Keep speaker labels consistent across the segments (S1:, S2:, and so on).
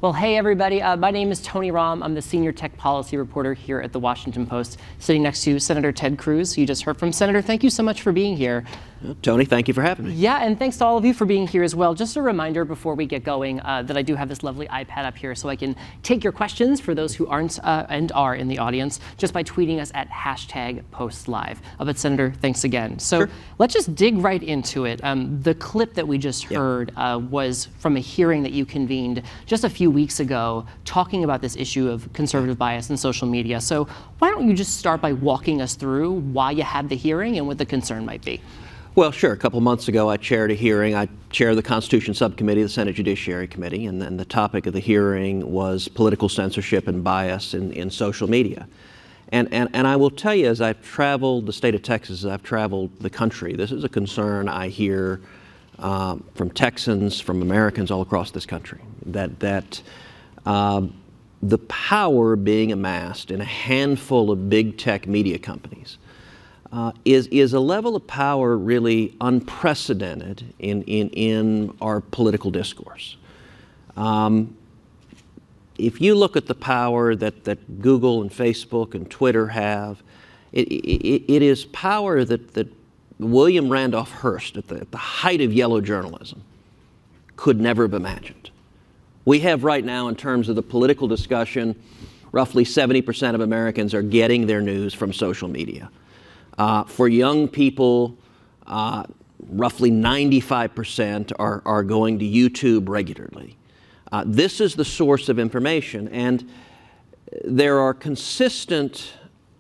S1: Well, hey, everybody. My name is Tony Rahm. I'm the senior tech policy reporter here at the Washington Post, sitting next to Senator Ted Cruz, who you just heard from. Senator, thank you so much for being here.
S2: Tony, thank you for having me.
S1: Yeah, and thanks to all of you for being here as well. Just a reminder before we get going that I do have this lovely iPad up here so I can take your questions for those who aren't and are in the audience just by tweeting us at #PostLive. But Senator, thanks again. So
S2: Sure.
S1: Let's just dig right into it. The clip that we just heard was from a hearing that you convened just a few weeks ago talking about this issue of conservative bias in social media. So why don't you just start by walking us through why you had the hearing and what the concern might be?
S2: Well, sure. A couple months ago, I chaired a hearing. I chaired the Constitution Subcommittee of the Senate Judiciary Committee, and the topic of the hearing was political censorship and bias in social media. And I will tell you, as I've traveled the state of Texas, as I've traveled the country, this is a concern I hear from Texans, from Americans all across this country, that the power being amassed in a handful of big tech media companies is a level of power really unprecedented in our political discourse. If you look at the power that Google and Facebook and Twitter have, it is power that William Randolph Hearst, at the height of yellow journalism, could never have imagined. We have right now, in terms of the political discussion, roughly 70% of Americans are getting their news from social media. For young people, roughly 95% are going to YouTube regularly. This is the source of information, and there are consistent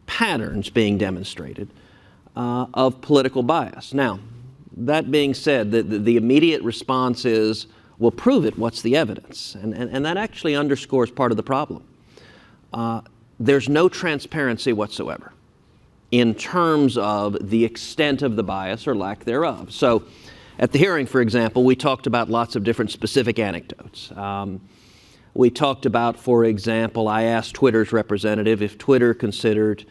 S2: patterns being demonstrated of political bias. Now, that being said, the immediate response is, well, prove it. What's the evidence? And that actually underscores part of the problem. There's no transparency whatsoever in terms of the extent of the bias or lack thereof. So at the hearing, for example, we talked about lots of different specific anecdotes. We talked about, for example, I asked Twitter's representative if Twitter considered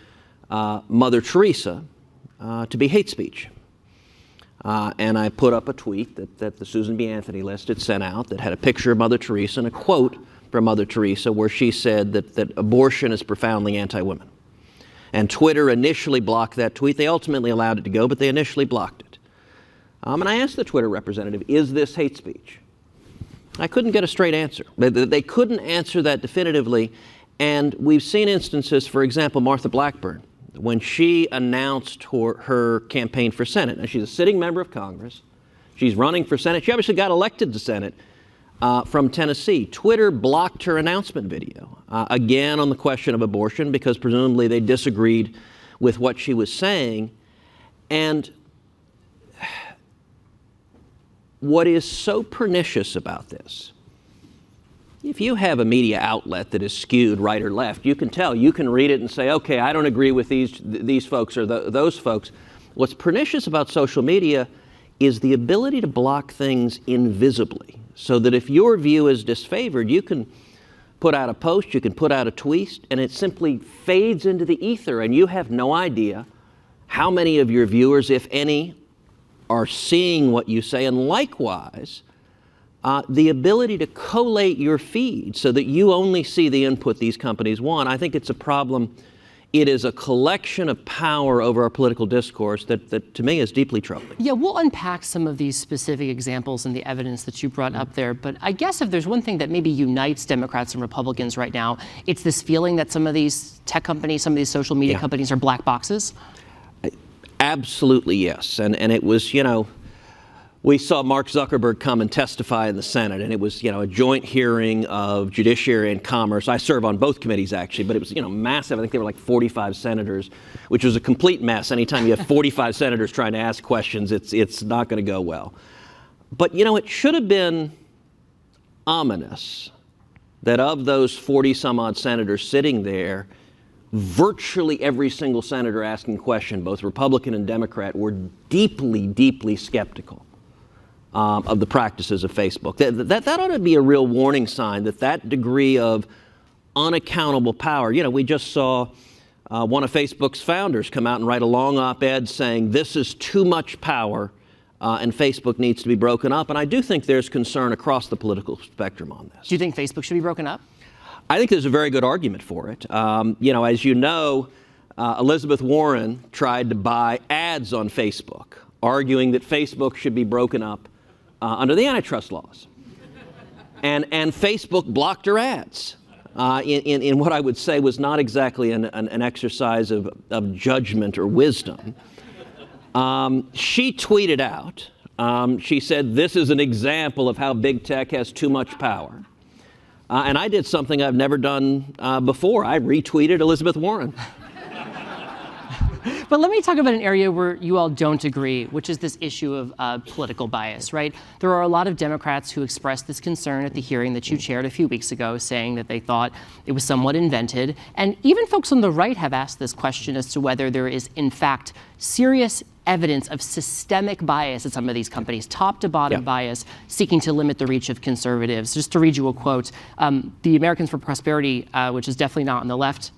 S2: Mother Teresa to be hate speech. And I put up a tweet that the Susan B. Anthony list had sent out that had a picture of Mother Teresa and a quote from Mother Teresa where she said that abortion is profoundly anti-women. And Twitter initially blocked that tweet. They ultimately allowed it to go, but they initially blocked it. And I asked the Twitter representative, is this hate speech? I couldn't get a straight answer. They couldn't answer that definitively. And we've seen instances, for example, Martha Blackburn, when she announced her campaign for Senate. Now, she's a sitting member of Congress. She's running for Senate. She obviously got elected to Senate from Tennessee. Twitter blocked her announcement video, again on the question of abortion, because presumably they disagreed with what she was saying. And what is so pernicious about this, if you have a media outlet that is skewed right or left, you can tell. You can read it and say, okay, I don't agree with these folks or those folks. What's pernicious about social media is the ability to block things invisibly, so that if your view is disfavored, you can put out a post, you can put out a tweet, and it simply fades into the ether, and you have no idea how many of your viewers, if any, are seeing what you say. And likewise, the ability to collate your feed so that you only see the input these companies want. I think it's a problem. It is a collection of power over our political discourse that to me is deeply troubling.
S1: Yeah, we'll unpack some of these specific examples and the evidence that you brought up there. But I guess if there's one thing that maybe unites Democrats and Republicans right now, it's this feeling that some of these tech companies, some of these social media companies are black boxes.
S2: Absolutely, yes. And it was, we saw Mark Zuckerberg come and testify in the Senate, and it was, a joint hearing of Judiciary and Commerce. I serve on both committees, actually, but it was, massive. I think there were like 45 senators, which was a complete mess. Anytime you have 45 senators trying to ask questions, it's not going to go well. But, it should have been ominous that of those 40-some-odd senators sitting there, virtually every single senator asking question, both Republican and Democrat, were deeply, deeply skeptical of the practices of Facebook. That ought to be a real warning sign that degree of unaccountable power. We just saw one of Facebook's founders come out and write a long op-ed saying this is too much power and Facebook needs to be broken up. And I do think there's concern across the political spectrum on this.
S1: Do you think Facebook should be broken up?
S2: I think there's a very good argument for it. As you know, Elizabeth Warren tried to buy ads on Facebook, arguing that Facebook should be broken up under the antitrust laws. And Facebook blocked her ads in what I would say was not exactly an exercise of judgment or wisdom. She tweeted out, she said, "This is an example of how big tech has too much power." And I did something I've never done before. I retweeted Elizabeth Warren.
S1: But let me talk about an area where you all don't agree, which is this issue of political bias, right? There are a lot of Democrats who expressed this concern at the hearing that you chaired a few weeks ago, saying that they thought it was somewhat invented. And even folks on the right have asked this question as to whether there is, in fact, serious evidence of systemic bias at some of these companies, top to bottom bias, seeking to limit the reach of conservatives. Just to read you a quote, the Americans for Prosperity, which is definitely not on the left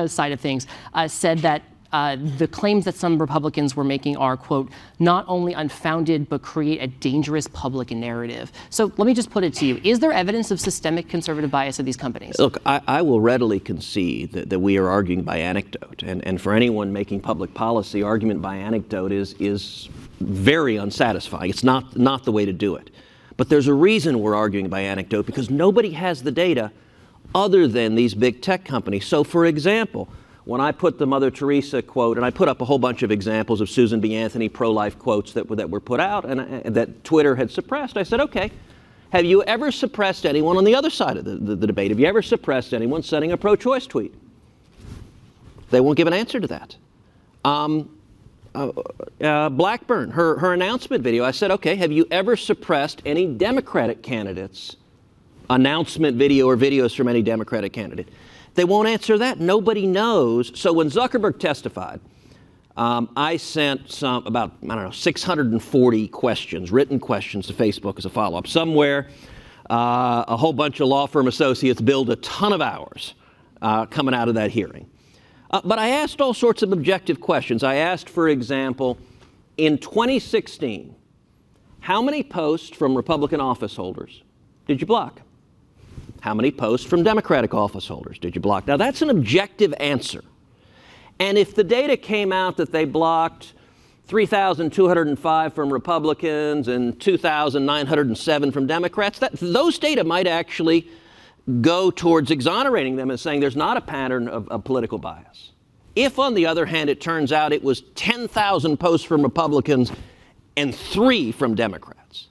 S1: side of things, said that the claims that some Republicans were making are, quote, not only unfounded, but create a dangerous public narrative. So let me just put it to you. Is there evidence of systemic conservative bias at these companies?
S2: Look, I will readily concede that we are arguing by anecdote. And for anyone making public policy, argument by anecdote is very unsatisfying. It's not the way to do it. But there's a reason we're arguing by anecdote, because nobody has the data other than these big tech companies. So, for example, when I put the Mother Teresa quote, and I put up a whole bunch of examples of Susan B. Anthony pro-life quotes that were put out and that Twitter had suppressed, I said, okay, have you ever suppressed anyone on the other side of the debate? Have you ever suppressed anyone sending a pro-choice tweet? They won't give an answer to that. Blackburn, her announcement video, I said, okay, have you ever suppressed any Democratic candidates' announcement video or videos from any Democratic candidate? They won't answer that. Nobody knows. So when Zuckerberg testified, I sent about 640 questions, written questions to Facebook as a follow-up. Somewhere, a whole bunch of law firm associates billed a ton of hours coming out of that hearing. But I asked all sorts of objective questions. I asked, for example, in 2016, how many posts from Republican office holders did you block? How many posts from Democratic office holders did you block? Now, that's an objective answer. And if the data came out that they blocked 3,205 from Republicans and 2,907 from Democrats, those data might actually go towards exonerating them and saying there's not a pattern of political bias. If, on the other hand, it turns out it was 10,000 posts from Republicans and 3 from Democrats,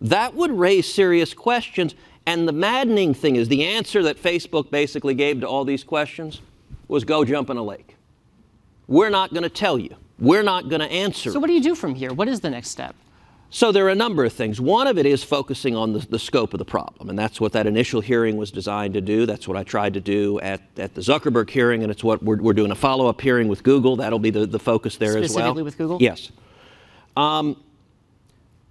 S2: that would raise serious questions. And the maddening thing is the answer that Facebook basically gave to all these questions was go jump in a lake. We're not going to tell you. We're not going to answer.
S1: So what do you do from here? What is the next step?
S2: So there are a number of things. One of it is focusing on the scope of the problem. And that's what that initial hearing was designed to do. That's what I tried to do at the Zuckerberg hearing. And it's what we're doing a follow-up hearing with Google. That'll be the focus there as well.
S1: Specifically with Google?
S2: Yes.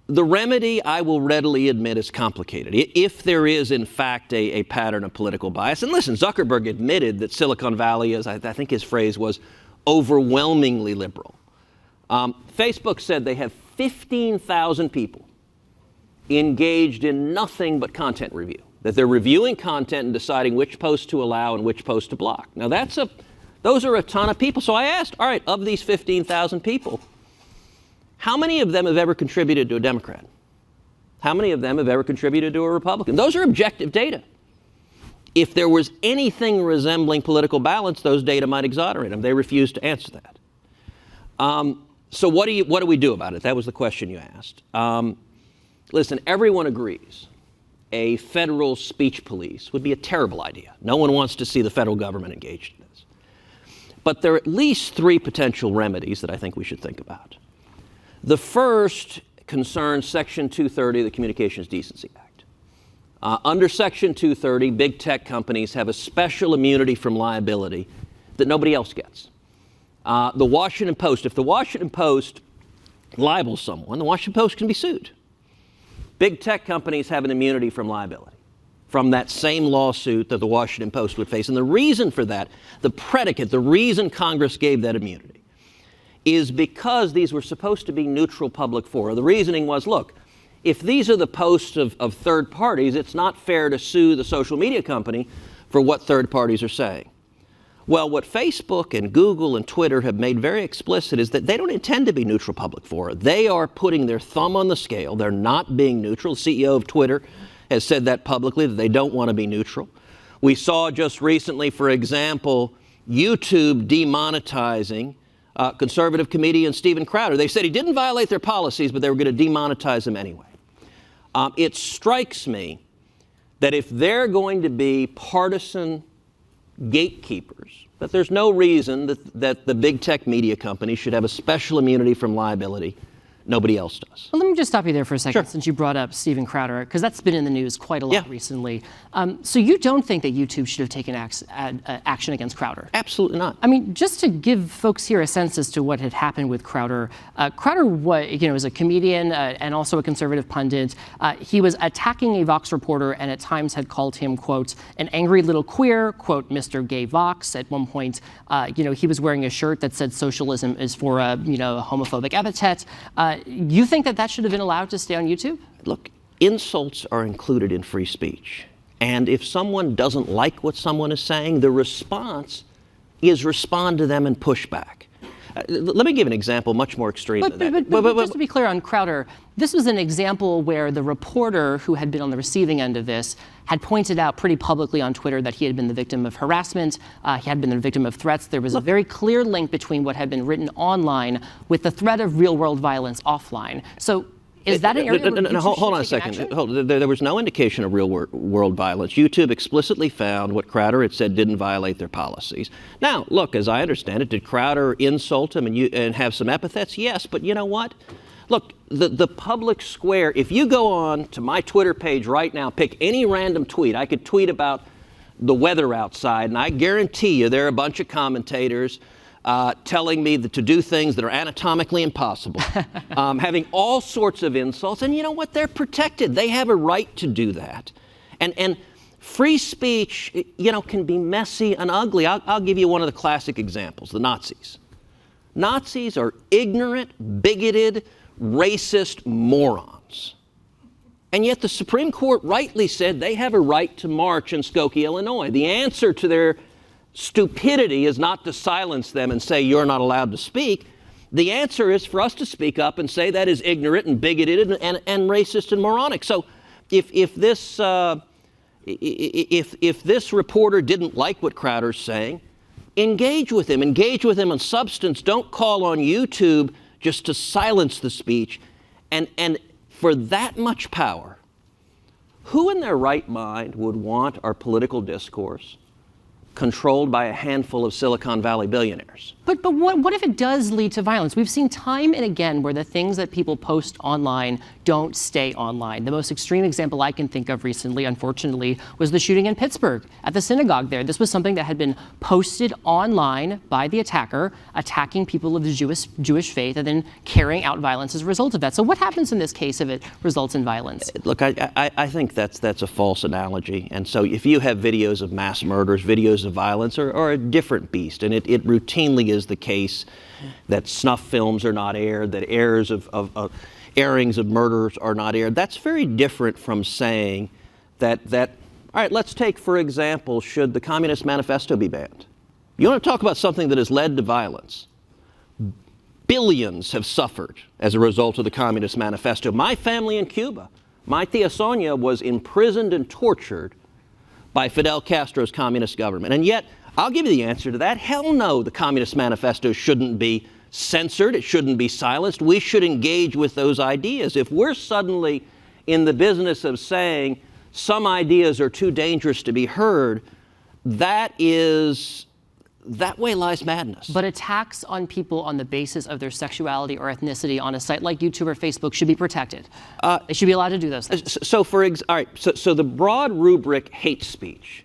S2: The remedy, I will readily admit, is complicated. If there is, in fact, a pattern of political bias, and listen, Zuckerberg admitted that Silicon Valley is, I think his phrase was, overwhelmingly liberal. Facebook said they have 15,000 people engaged in nothing but content review, that they're reviewing content and deciding which posts to allow and which posts to block. Now, those are a ton of people. So I asked, all right, of these 15,000 people, how many of them have ever contributed to a Democrat? How many of them have ever contributed to a Republican? Those are objective data. If there was anything resembling political balance, those data might exonerate them. They refused to answer that. So what do we do about it? That was the question you asked. Listen, everyone agrees a federal speech police would be a terrible idea. No one wants to see the federal government engaged in this. But there are at least 3 potential remedies that I think we should think about. The first concerns Section 230 of the Communications Decency Act. Under Section 230, big tech companies have a special immunity from liability that nobody else gets. The Washington Post, if the Washington Post libels someone, the Washington Post can be sued. Big tech companies have an immunity from liability from that same lawsuit that the Washington Post would face. And the reason for that, the predicate, the reason Congress gave that immunity, is because these were supposed to be neutral public fora. The reasoning was, look, if these are the posts of third parties, it's not fair to sue the social media company for what third parties are saying. Well, what Facebook and Google and Twitter have made very explicit is that they don't intend to be neutral public fora. They are putting their thumb on the scale. They're not being neutral. The CEO of Twitter has said that publicly, that they don't want to be neutral. We saw just recently, for example, YouTube demonetizing conservative comedian Steven Crowder. They said he didn't violate their policies, but they were going to demonetize him anyway. It strikes me that if they're going to be partisan gatekeepers, that there's no reason that the big tech media companies should have a special immunity from liability. Nobody else does.
S1: Well, let me just stop you there for a second,
S2: Sure.
S1: since you brought up Steven Crowder, because that's been in the news quite a lot recently. So you don't think that YouTube should have taken action against Crowder?
S2: Absolutely not.
S1: I mean, just to give folks here a sense as to what had happened with Crowder, Crowder was a comedian and also a conservative pundit. He was attacking a Vox reporter and at times had called him, quote, an angry little queer, quote, Mr. Gay Vox. At one point, he was wearing a shirt that said socialism is for a homophobic epithet. You think that should have been allowed to stay on YouTube?
S2: Look, insults are included in free speech. And if someone doesn't like what someone is saying, the response is respond to them and push back. Let me give an example much more extreme than that.
S1: But just to be clear on Crowder, this was an example where the reporter who had been on the receiving end of this had pointed out pretty publicly on Twitter that he had been the victim of harassment, he had been the victim of threats. There was a very clear link between what had been written online with the threat of real-world violence offline. So is that an area where YouTube
S2: hold on a
S1: should take
S2: second. There was no indication of real-world violence. YouTube explicitly found what Crowder had said didn't violate their policies. Now, look, as I understand it, did Crowder insult him and have some epithets? Yes, but you know what? Look, the public square, if you go on to my Twitter page right now, pick any random tweet. I could tweet about the weather outside, and I guarantee you there are a bunch of commentators telling me to do things that are anatomically impossible, having all sorts of insults. And you know what? They're protected. They have a right to do that. And free speech, can be messy and ugly. I'll give you one of the classic examples, the Nazis. Nazis are ignorant, bigoted, racist morons. And yet the Supreme Court rightly said they have a right to march in Skokie, Illinois. The answer to their stupidity is not to silence them and say you're not allowed to speak. The answer is for us to speak up and say that is ignorant and bigoted and racist and moronic. So if this reporter didn't like what Crowder's saying, engage with him on substance. Don't call on YouTube just to silence the speech. And for that much power, who in their right mind would want our political discourse controlled by a handful of Silicon Valley billionaires?
S1: But what if it does lead to violence? We've seen time and again where the things that people post online don't stay online. The most extreme example I can think of recently, unfortunately, was the shooting in Pittsburgh at the synagogue there. This was something that had been posted online by the attacker, attacking people of the Jewish faith and then carrying out violence as a result of that. So what happens in this case if it results in violence?
S2: Look, I think that's a false analogy. And so if you have videos of mass murders, videos of violence are a different beast. And it routinely is the case that snuff films are not aired, that airings of murders are not aired. That's very different from saying that all right, let's take, for example, should the Communist Manifesto be banned? You want to talk about something that has led to violence. Billions have suffered as a result of the Communist Manifesto. My family in Cuba, my tia Sonia was imprisoned and tortured by Fidel Castro's communist government. And yet, I'll give you the answer to that. Hell no, the Communist Manifesto shouldn't be censored. It shouldn't be silenced. We should engage with those ideas. If we're suddenly in the business of saying some ideas are too dangerous to be heard, that way lies madness.
S1: But attacks on people on the basis of their sexuality or ethnicity on a site like YouTube or Facebook should be protected. They should be allowed to do those things.
S2: So the broad rubric hate speech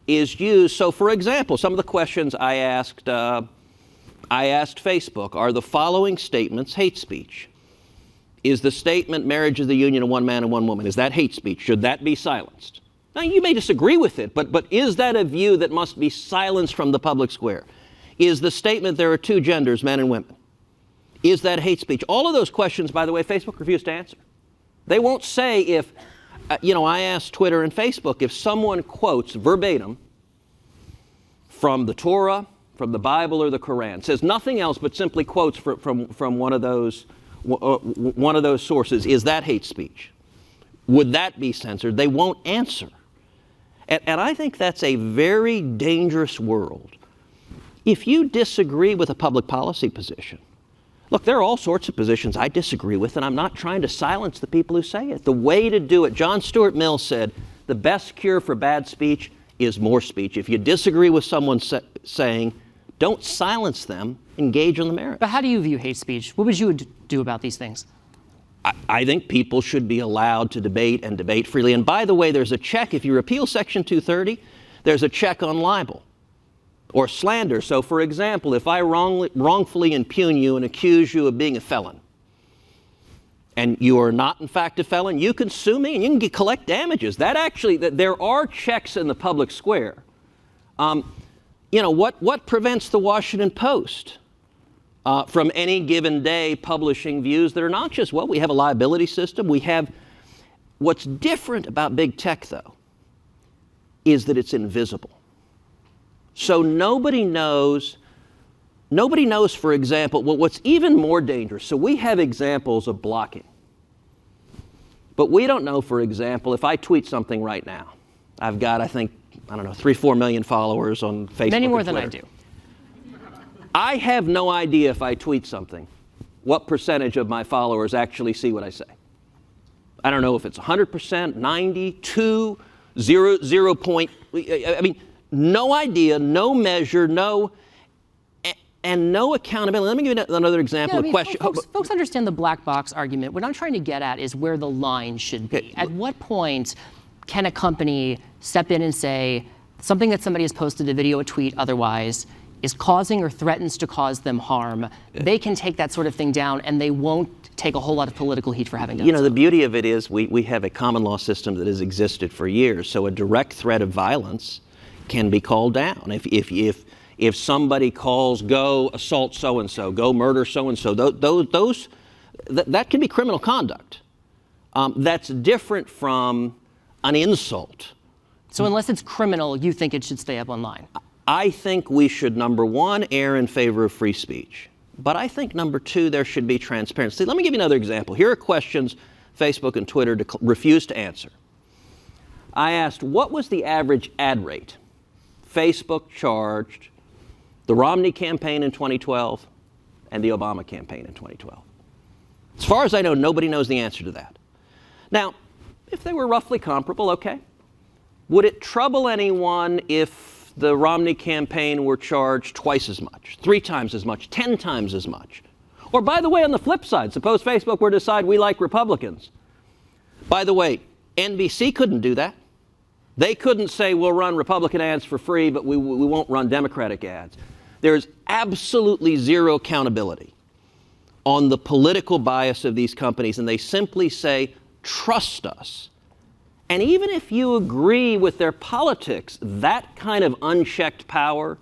S2: is used. So for example, some of the questions I asked Facebook, are the following statements hate speech? Is the statement marriage is the union of one man and one woman, is that hate speech? Should that be silenced? Now, you may disagree with it, but is that a view that must be silenced from the public square? Is the statement there are two genders, men and women? Is that hate speech? All of those questions, by the way, Facebook refused to answer. They won't say if, I asked Twitter and Facebook, if someone quotes verbatim from the Torah, from the Bible or the Quran, says nothing else but simply quotes from one of those sources, is that hate speech? Would that be censored? They won't answer. And I think that's a very dangerous world. If you disagree with a public policy position, look, there are all sorts of positions I disagree with, and I'm not trying to silence the people who say it. The way to do it, John Stuart Mill said, the best cure for bad speech is more speech. If you disagree with someone saying, don't silence them, engage on the merits.
S1: But how do you view hate speech? What would you do about these things?
S2: I think people should be allowed to debate and debate freely. And by the way, there's a check. If you repeal Section 230, there's a check on libel or slander. So, for example, if I wrongfully impugn you and accuse you of being a felon, and you are not, in fact, a felon, you can sue me and you can collect damages. There are checks in the public square. What prevents the Washington Post from any given day publishing views that are not just, we have a liability system. What's different about big tech, though, is that it's invisible. So nobody knows, for example, what's even more dangerous. So we have examples of blocking. But we don't know, for example, if I tweet something right now, I've got, I think, 3-4 million followers on Facebook.
S1: Many more
S2: and
S1: than I
S2: Twitter.
S1: do.
S2: I have no idea if I tweet something, what percentage of my followers actually see what I say. I don't know if it's 100%, 92, 0 point. No idea, no measure, and no accountability. Let me give you another example.
S1: Folks understand the black box argument. What I'm trying to get at is where the line should be.
S2: Okay.
S1: At what point can a company step in and say something that somebody has posted, a video, a tweet, otherwise, is causing or threatens to cause them harm? They can take that sort of thing down, and they won't take a whole lot of political heat for having done so.
S2: The beauty of it is we have a common law system that has existed for years, so a direct threat of violence can be called down. If somebody calls, go assault so-and-so, go murder so-and-so, that can be criminal conduct. That's different from an insult.
S1: So unless it's criminal, you think it should stay up online?
S2: I think we should, number one, err in favor of free speech. But I think, number two, there should be transparency. Let me give you another example. Here are questions Facebook and Twitter refused to answer. I asked, what was the average ad rate Facebook charged the Romney campaign in 2012 and the Obama campaign in 2012? As far as I know, nobody knows the answer to that. Now, if they were roughly comparable, okay. Would it trouble anyone if the Romney campaign were charged twice as much, 3 times as much, 10 times as much? Or, by the way, on the flip side, suppose Facebook were to decide we like Republicans. By the way, NBC couldn't do that. They couldn't say we'll run Republican ads for free, but we won't run Democratic ads. There's absolutely zero accountability on the political bias of these companies, and they simply say, trust us. And even if you agree with their politics, that kind of unchecked power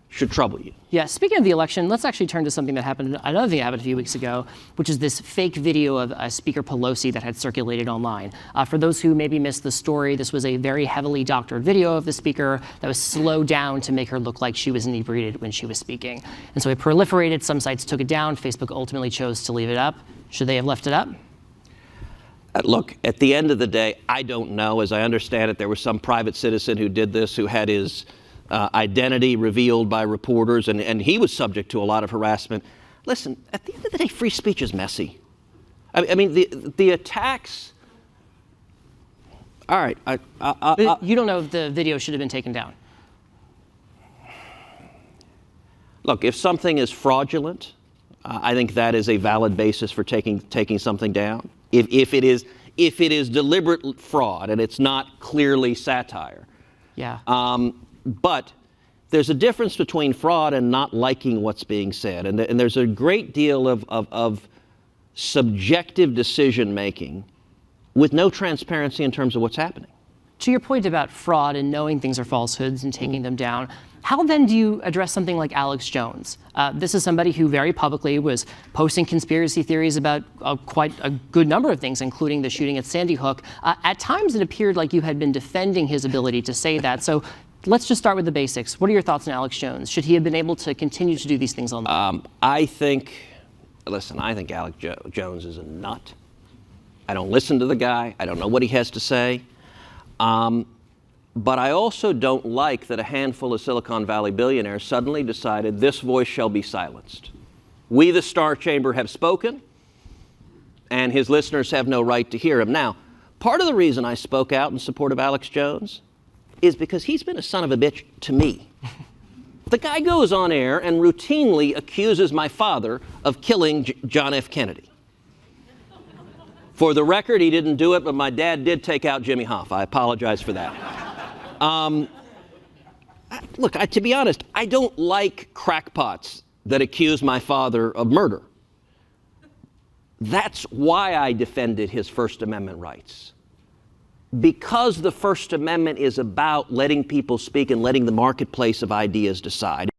S2: should trouble you.
S1: Yeah, speaking of the election, let's actually turn to something that happened, another thing that happened a few weeks ago, which is this fake video of Speaker Pelosi that had circulated online. For those who maybe missed the story, this was a very heavily doctored video of the speaker that was slowed down to make her look like she was inebriated when she was speaking. And so it proliferated, some sites took it down, Facebook ultimately chose to leave it up. Should they have left it up?
S2: Look, at the end of the day, I don't know. As I understand it, there was some private citizen who did this, who had his identity revealed by reporters, and he was subject to a lot of harassment. Listen, at the end of the day, free speech is messy. I mean, the attacks. All right.
S1: You don't know if the video should have been taken down.
S2: Look, if something is fraudulent, I think that is a valid basis for taking something down. If it is deliberate fraud and it's not clearly satire.
S1: Yeah.
S2: But there's a difference between fraud and not liking what's being said. And there's a great deal of subjective decision making with no transparency in terms of what's happening.
S1: to your point about fraud and knowing things are falsehoods and taking them down, how then do you address something like Alex Jones? This is somebody who very publicly was posting conspiracy theories about quite a good number of things, including the shooting at Sandy Hook. At times, it appeared like you had been defending his ability to say that. So let's just start with the basics. What are your thoughts on Alex Jones? Should he have been able to continue to do these things online?
S2: I think Alex Jones is a nut. I don't listen to the guy. I don't know what he has to say. But I also don't like that a handful of Silicon Valley billionaires suddenly decided this voice shall be silenced. We, the Star Chamber, have spoken, and his listeners have no right to hear him. Now, part of the reason I spoke out in support of Alex Jones is because he's been a son of a bitch to me. The guy goes on air and routinely accuses my father of killing John F. Kennedy. For the record, he didn't do it, but my dad did take out Jimmy Hoffa. I apologize for that. Look, to be honest, I don't like crackpots that accuse my father of murder. That's why I defended his First Amendment rights. Because the First Amendment is about letting people speak and letting the marketplace of ideas decide.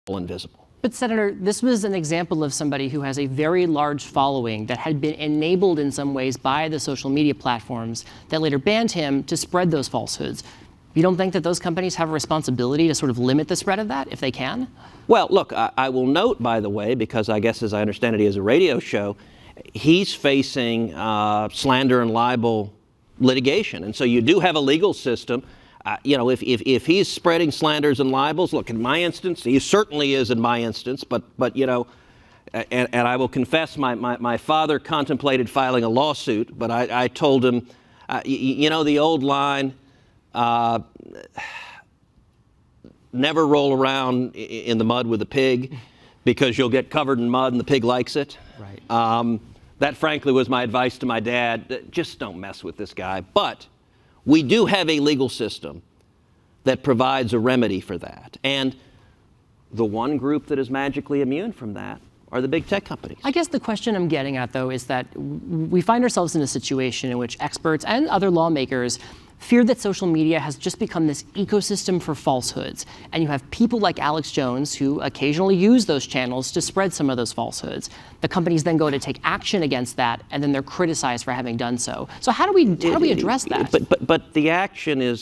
S2: Invisible.
S1: But Senator, this was an example of somebody who has a very large following that had been enabled in some ways by the social media platforms that later banned him to spread those falsehoods. You don't think that those companies have a responsibility to sort of limit the spread of that if they can?
S2: Well, look, I will note, by the way, because I guess as I understand it, he has a radio show, he's facing slander and libel litigation. And so you do have a legal system. You know, if he's spreading slanders and libels, look, in my instance, he certainly is in my instance, but you know, and I will confess, my father contemplated filing a lawsuit, but I told him, you know, the old line, never roll around in the mud with a pig because you'll get covered in mud and the pig likes it.
S1: Right.
S2: That, frankly, was my advice to my dad. Just don't mess with this guy. But we do have a legal system that provides a remedy for that. And the one group that is magically immune from that are the big tech companies.
S1: I guess the question I'm getting at, though, is that we find ourselves in a situation in which experts and other lawmakers fear that social media has just become this ecosystem for falsehoods. And you have people like Alex Jones who occasionally use those channels to spread some of those falsehoods. The companies then go to take action against that, and then they're criticized for having done so. So how do we address that?
S2: But the action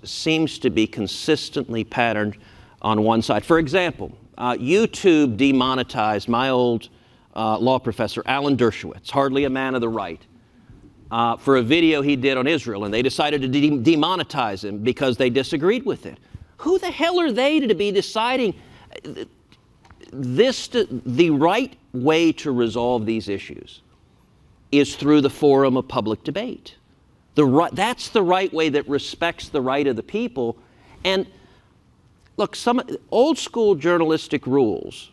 S2: seems to be consistently patterned on one side. For example, YouTube demonetized my old law professor, Alan Dershowitz, hardly a man of the right, for a video he did on Israel, and they decided to demonetize him because they disagreed with it. Who the hell are they to be deciding this? The right way to resolve these issues is through the forum of public debate. That's the right way that respects the right of the people. And look, some old school journalistic rules,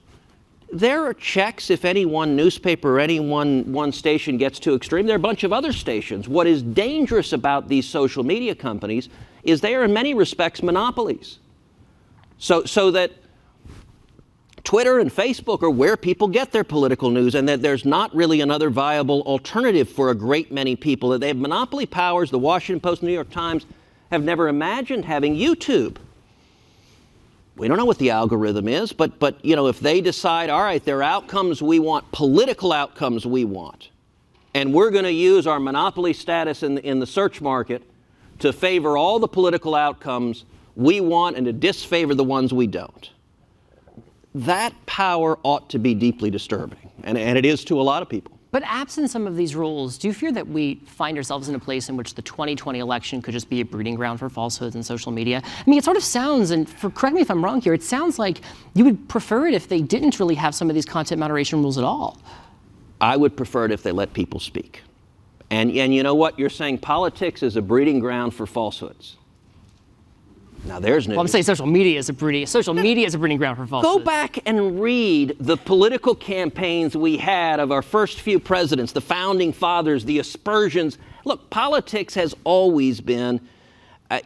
S2: there are checks if any one newspaper or any one station gets too extreme. There are a bunch of other stations. What is dangerous about these social media companies is they are in many respects monopolies. So that Twitter and Facebook are where people get their political news, and that there's not really another viable alternative for a great many people. They have monopoly powers. The Washington Post and New York Times have never imagined having YouTube. We don't know what the algorithm is, but you know, if they decide, all right, there are outcomes we want, political outcomes we want, and we're going to use our monopoly status in the search market to favor all the political outcomes we want and to disfavor the ones we don't. That power ought to be deeply disturbing, and it is to a lot of people.
S1: But absent some of these rules, do you fear that we find ourselves in a place in which the 2020 election could just be a breeding ground for falsehoods in social media? I mean, it sort of sounds, and correct me if I'm wrong here, it sounds like you would prefer it if they didn't really have some of these content moderation rules at all.
S2: I would prefer it if they let people speak. And you know what? You're saying politics is a breeding ground for falsehoods. Now there's news.
S1: Well, I'm saying social media is a breeding ground for falsehoods.
S2: Go back and read the political campaigns we had of our first few presidents, the founding fathers, the aspersions. Look, politics has always been, a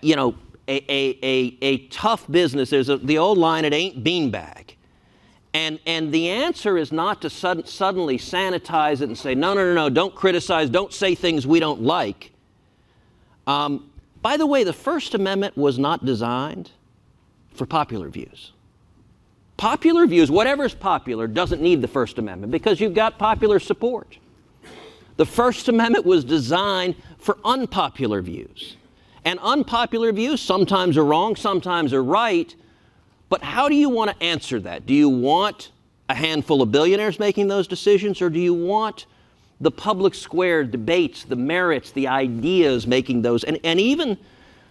S2: tough business. There's the old line, it ain't beanbag. And the answer is not to suddenly sanitize it and say, no, don't criticize, don't say things we don't like. By the way, the First Amendment was not designed for popular views. Popular views, whatever's popular, doesn't need the First Amendment because you've got popular support. The First Amendment was designed for unpopular views. And unpopular views sometimes are wrong, sometimes are right. But how do you want to answer that? Do you want a handful of billionaires making those decisions, or do you want the public square debates, the merits, the ideas making those, and even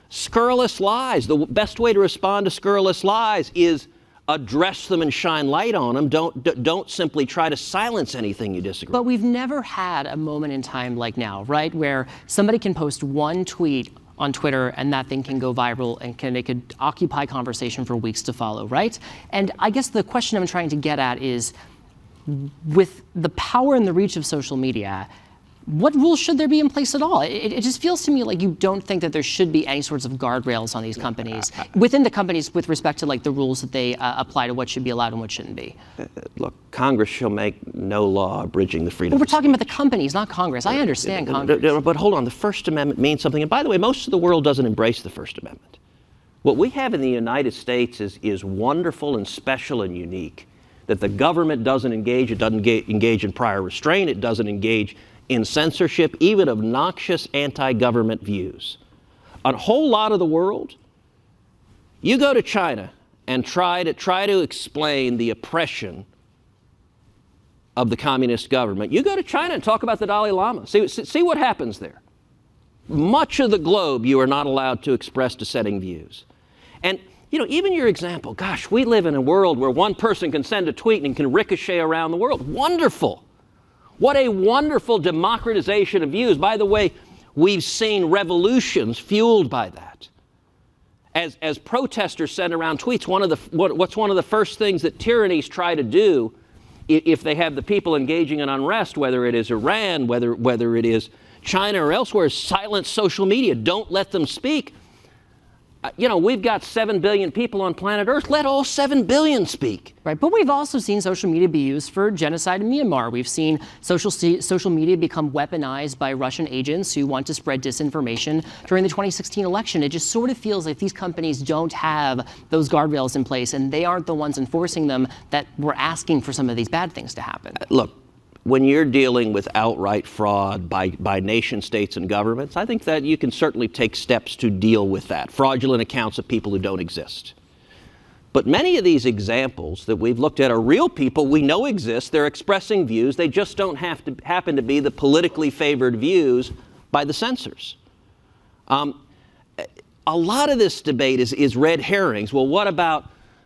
S2: scurrilous lies? The best way to respond to scurrilous lies is address them and shine light on them. Don't simply try to silence anything you disagree.
S1: But we've never had a moment in time like now, right, where somebody can post one tweet on Twitter and that thing can go viral and it could occupy conversation for weeks to follow, right? And I guess the question I'm trying to get at is, with the power and the reach of social media, what rules should there be in place at all? It just feels to me like you don't think that there should be any sorts of guardrails on these companies, within the companies, with respect to like the rules that they apply to what should be allowed and what shouldn't be.
S2: Look, Congress shall make no law abridging the freedom.
S1: But we're talking about the companies, not Congress. I understand Congress.
S2: But hold on, the First Amendment means something. And by the way, most of the world doesn't embrace the First Amendment. What we have in the United States is wonderful and special and unique. That the government doesn't engage, it doesn't engage in prior restraint, it doesn't engage in censorship, even obnoxious anti-government views. A whole lot of the world, you go to China and try to explain the oppression of the communist government. You go to China and talk about the Dalai Lama. See what happens there. Much of the globe you are not allowed to express dissenting views. And even your example, gosh, we live in a world where one person can send a tweet and can ricochet around the world. Wonderful. What a wonderful democratization of views. By the way, we've seen revolutions fueled by that. As protesters send around tweets, what's one of the first things that tyrannies try to do if they have the people engaging in unrest, whether it is Iran, whether it is China or elsewhere, is silence social media. Don't let them speak. We've got 7 billion people on planet Earth. Let all 7 billion speak.
S1: Right, but we've also seen social media be used for genocide in Myanmar. We've seen social media become weaponized by Russian agents who want to spread disinformation during the 2016 election. It just sort of feels like these companies don't have those guardrails in place, and they aren't the ones enforcing them, that we're asking for some of these bad things to happen.
S2: Look, when you're dealing with outright fraud by nation states and governments, I think that you can certainly take steps to deal with that. Fraudulent accounts of people who don't exist. But many of these examples that we've looked at are real people we know exist. They're expressing views. They just don't happen to be the politically favored views by the censors. A lot of this debate is red herrings. Well, what about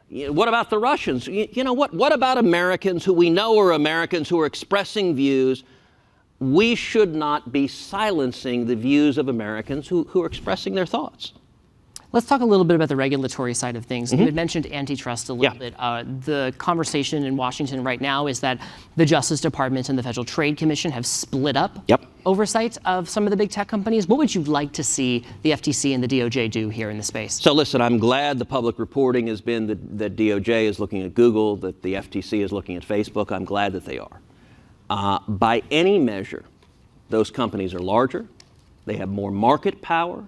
S2: the Russians? What about Americans who we know are Americans who are expressing views? We should not be silencing the views of Americans who are expressing their thoughts.
S1: Let's talk a little bit about the regulatory side of things. You had mentioned antitrust a little bit. The conversation in Washington right now is that the Justice Department and the Federal Trade Commission have split up oversight of some of the big tech companies. What would you like to see the FTC and the DOJ do here in the space?
S2: So listen, I'm glad the public reporting has been that DOJ is looking at Google, that the FTC is looking at Facebook. I'm glad that they are. By any measure, those companies are larger. They have more market power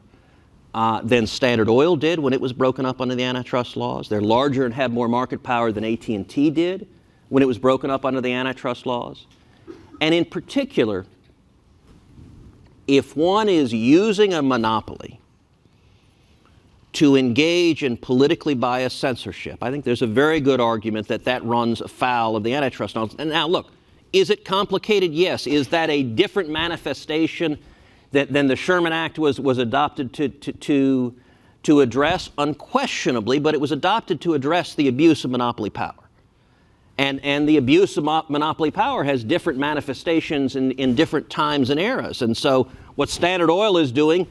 S2: than Standard Oil did when it was broken up under the antitrust laws. They're larger and have more market power than AT&T did when it was broken up under the antitrust laws. And in particular, if one is using a monopoly to engage in politically biased censorship, I think there's a very good argument that runs afoul of the antitrust laws. And now look, Is it complicated? Yes. Is that a different manifestation than the Sherman Act was adopted to address? Unquestionably, but it was adopted to address the abuse of monopoly power. And the abuse of monopoly power has different manifestations in different times and eras. And so what Standard Oil is doing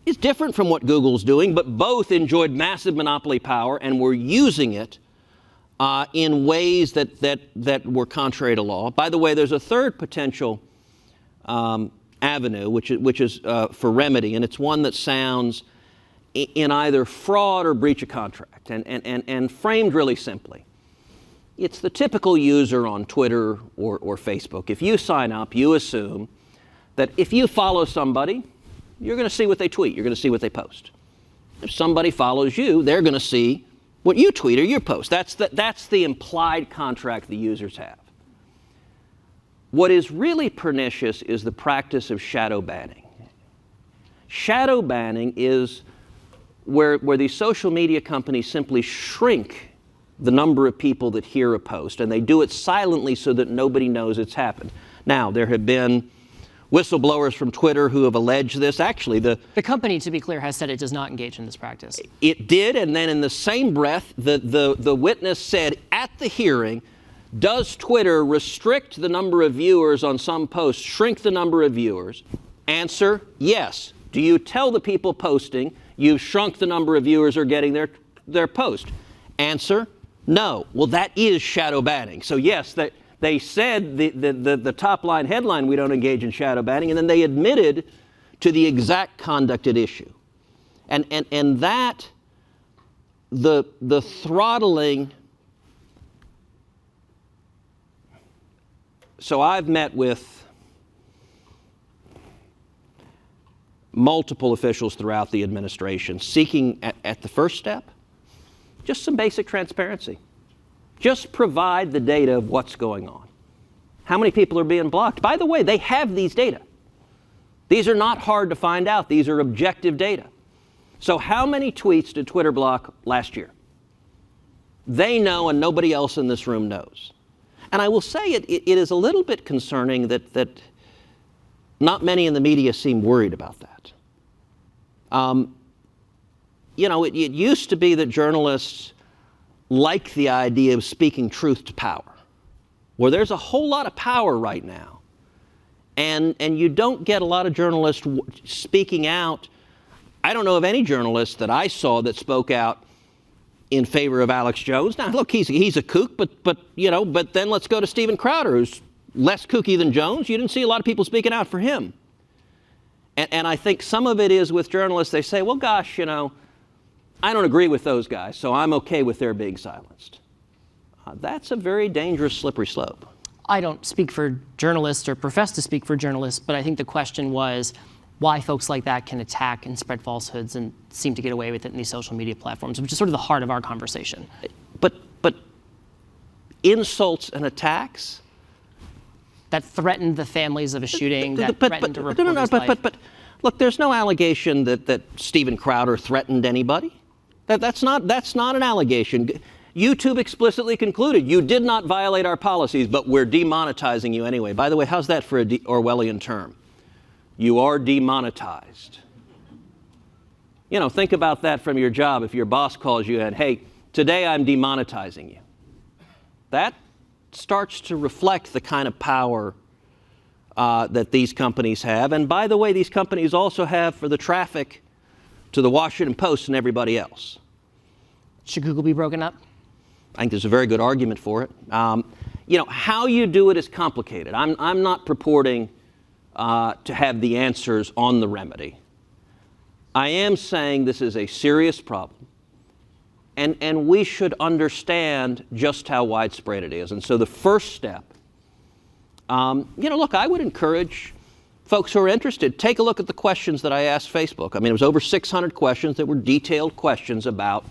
S2: is different from what Google's doing, but both enjoyed massive monopoly power and were using it in ways that were contrary to law. By the way, there's a third potential avenue, which is for remedy, and it's one that sounds in either fraud or breach of contract, and framed really simply. It's the typical user on Twitter or Facebook. If you sign up, you assume that if you follow somebody, you're going to see what they tweet, you're going to see what they post. If somebody follows you, they're going to see what you tweet or you post. That's the implied contract the users have. What is really pernicious is the practice of shadow banning. Shadow banning is where these social media companies simply shrink the number of people that hear a post, and they do it silently so that nobody knows it's happened. Now, there have been whistleblowers from Twitter who have alleged this. Actually, the
S1: company, to be clear, has said it does not engage in this practice.
S2: It did, and then in the same breath, the witness said at the hearing, does Twitter restrict the number of viewers on some posts, shrink the number of viewers? Answer, yes. Do you tell the people posting you've shrunk the number of viewers who are getting their post? Answer, no. Well, that is shadow banning. So yes, they said the top line headline, we don't engage in shadow banning, and then they admitted to the exact conduct at issue. And that, the throttling. So I've met with multiple officials throughout the administration seeking at the first step just some basic transparency. Just provide the data of what's going on. How many people are being blocked? By the way, they have these data. These are not hard to find out. These are objective data. So how many tweets did Twitter block last year? They know, and nobody else in this room knows. And I will say it is a little bit concerning that not many in the media seem worried about that. You know, it used to be that journalists like the idea of speaking truth to power. Well, there's a whole lot of power right now. And you don't get a lot of journalists speaking out. I don't know of any journalist that I saw that spoke out in favor of Alex Jones. Now, look, he's a kook, but then let's go to Steven Crowder, who's less kooky than Jones. You didn't see a lot of people speaking out for him. And I think some of it is with journalists, they say, well, gosh, I don't agree with those guys, so I'm okay with their being silenced. That's a very dangerous, slippery slope.
S1: I don't speak for journalists or profess to speak for journalists, but I think the question was why folks like that can attack and spread falsehoods and seem to get away with it in these social media platforms, which is sort of the heart of our conversation.
S2: But insults and attacks?
S1: That threatened the families of a shooting, that threatened a reporter's life.
S2: But look, there's no allegation that Steven Crowder threatened anybody. That's not an allegation. YouTube explicitly concluded you did not violate our policies, but we're demonetizing you anyway. By the way, how's that for an Orwellian term? You are demonetized. Think about that from your job. If your boss calls you and, hey, today I'm demonetizing you. That starts to reflect the kind of power that these companies have. And by the way, these companies also have for the traffic to the Washington Post and everybody else.
S1: Should Google be broken up?
S2: I think there's a very good argument for it. How you do it is complicated. I'm not purporting to have the answers on the remedy. I am saying this is a serious problem, and we should understand just how widespread it is. And so the first step, look, I would encourage folks who are interested, take a look at the questions that I asked Facebook. I mean, it was over 600 questions that were detailed questions about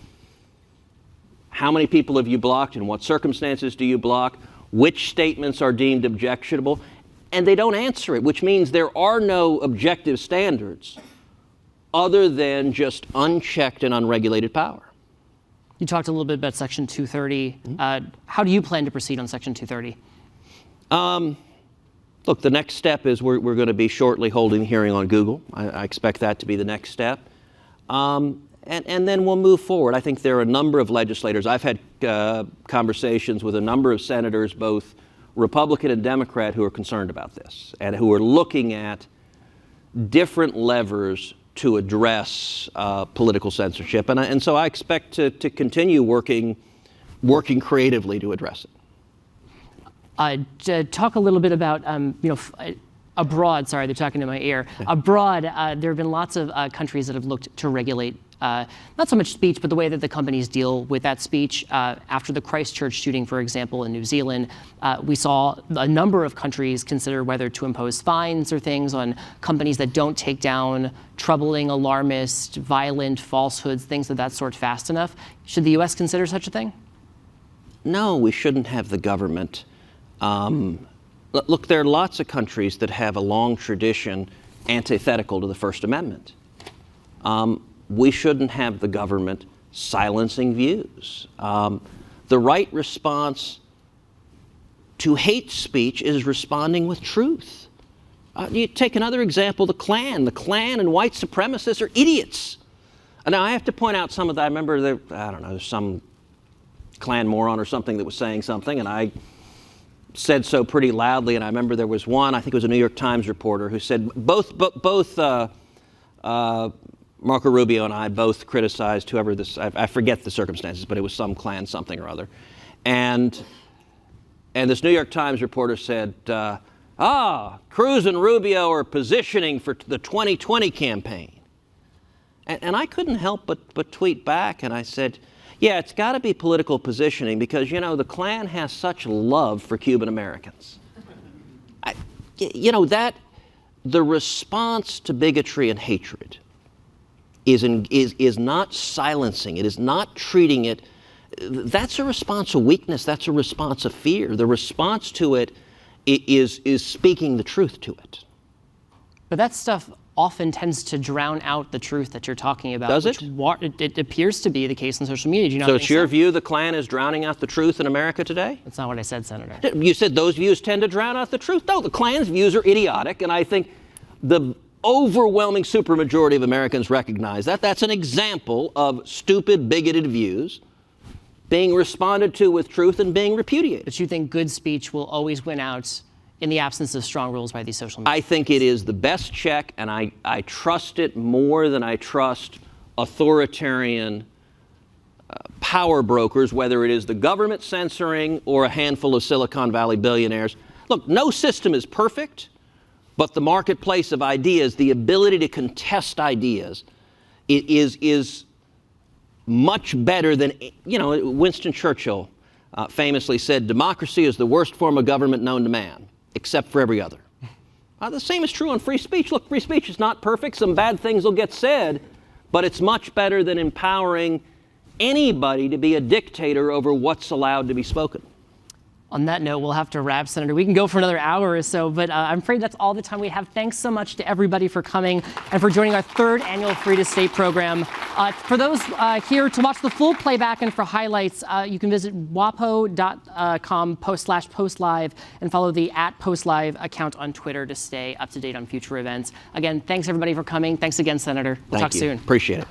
S2: how many people have you blocked, in what circumstances do you block, which statements are deemed objectionable, and they don't answer it, which means there are no objective standards other than just unchecked and unregulated power.
S1: You talked a little bit about Section 230. How do you plan to proceed on Section 230?
S2: Look, the next step is we're going to be shortly holding a hearing on Google. I expect that to be the next step. And then we'll move forward. I think there are a number of legislators. I've had conversations with a number of senators, both Republican and Democrat, who are concerned about this and who are looking at different levers to address political censorship. And so I expect to continue working creatively to address it.
S1: To talk a little bit about, abroad, sorry, they're talking to my ear. Abroad, there have been lots of countries that have looked to regulate not so much speech, but the way that the companies deal with that speech. After the Christchurch shooting, for example, in New Zealand, we saw a number of countries consider whether to impose fines or things on companies that don't take down troubling, alarmist, violent falsehoods, things of that sort fast enough. Should the U.S. consider such a thing?
S2: No, we shouldn't have the government. Look, there are lots of countries that have a long tradition antithetical to the First Amendment. We shouldn't have the government silencing views. The right response to hate speech is responding with truth. You take another example, the Klan. The Klan and white supremacists are idiots. Now, I have to point out some of that. I remember there's some Klan moron or something that was saying something, and I said so pretty loudly, and I remember there was one, I think it was a New York Times reporter, who said both Marco Rubio and I both criticized whoever this, I forget the circumstances, but it was some Klan something or other. And this New York Times reporter said, Cruz and Rubio are positioning for the 2020 campaign. And I couldn't help but tweet back, and I said, yeah, it's got to be political positioning because, the Klan has such love for Cuban Americans. The response to bigotry and hatred is not silencing. It is not treating it. That's a response of weakness. That's a response of fear. The response to it is speaking the truth to it.
S1: But that stuff often tends to drown out the truth that you're talking about.
S2: Does it?
S1: It appears to be the case on social media. Do you not
S2: so
S1: think
S2: it's your view the Klan is drowning out the truth in America today?
S1: That's not what I said, Senator.
S2: You said those views tend to drown out the truth? No, the Klan's views are idiotic, and I think the overwhelming supermajority of Americans recognize that. That's an example of stupid, bigoted views being responded to with truth and being repudiated.
S1: But you think good speech will always win out in the absence of strong rules by these social media?
S2: I think it is the best check, and I trust it more than I trust authoritarian power brokers, whether it is the government censoring or a handful of Silicon Valley billionaires. Look, no system is perfect, but the marketplace of ideas, the ability to contest ideas, is much better than, Winston Churchill famously said, democracy is the worst form of government known to man, except for every other. The same is true on free speech. Look, free speech is not perfect. Some bad things will get said, but it's much better than empowering anybody to be a dictator over what's allowed to be spoken.
S1: On that note, we'll have to wrap, Senator. We can go for another hour or so, but I'm afraid that's all the time we have. Thanks so much to everybody for coming and for joining our third annual Free to State program. For those here to watch the full playback and for highlights, you can visit wapo.com/postlive and follow the @postlive account on Twitter to stay up to date on future events. Again, thanks everybody for coming. Thanks again, Senator. We'll talk soon.
S2: Appreciate it.